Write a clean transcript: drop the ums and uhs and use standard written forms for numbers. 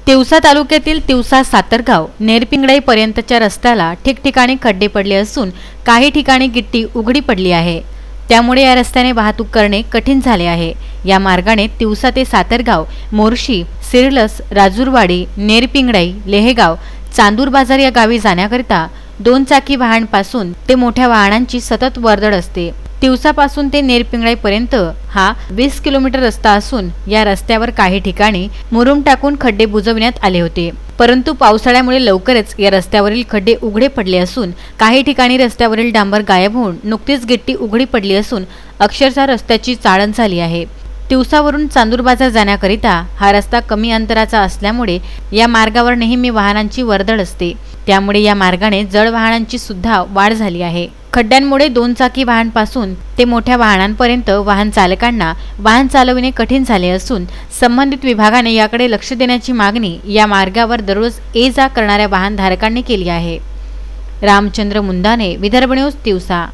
तिवसा तालुक्यातील तिवसा सातरगाव नेरपिंगळाई पर्यंतच्या रस्त्याला ठिकठिकाणी खड्डे पडले असून काही ठिकाणी गिट्टी उघडी पडली आहे। त्यामुळे या रस्त्याने वाहतूक करणे कठीण झाले आहे। या मार्गाने तिवसा ते सातरगाव, मोर्शी, सिरलस, राजूरवाडी, नेरपिंगळाई, लेहेगाव, चांदूर बाजार या गावी जाण्याकरिता 2 चाकी वाहनांपासून ते मोठ्या वाहनांची सतत वर्दळ असते। तिवसापासून ते नेरपिंगळाई पर्यंत हा 20 किलोमीटर रस्ता असून या रस्त्यावर काही ठिकाणी मुरुम टाकून खड्डे बुजवण्यात आले होते, परंतु पावसाळ्यामुळे लवकरच या रस्त्यावरील खड्डे उघडे पडले असून काही ठिकाणी रस्त्यावरील डांबर गायब होऊन नुकतीच गिट्टी उघडी पडली असून अक्षरशः रस्त्याची चाळण झाली आहे। तिवसावरून चांदूर बाजार जाण्याकरिता हा रस्ता कमी अंतराचा असल्यामुळे या मार्गावर नेहमी वाहनांची वर्दळ असते। त्यामुळे या मार्गाने जड वाहनांची सुद्धा वाढ झाली आहे। खड्ड्यांमुळे 2 चाकी वाहनांपासून ते मोठ्या वाहनांपर्यंत वाहन चालकांना वाहन चालविणे कठीण झाले असून संबंधित विभागाने याकडे लक्ष देण्याची मागणी या मार्गावर दररोज ये-जा करणाऱ्या वाहनधारकांनी केली आहे। रामचंद्र मुंदाने, विदर्भ न्यूज, तिवसा।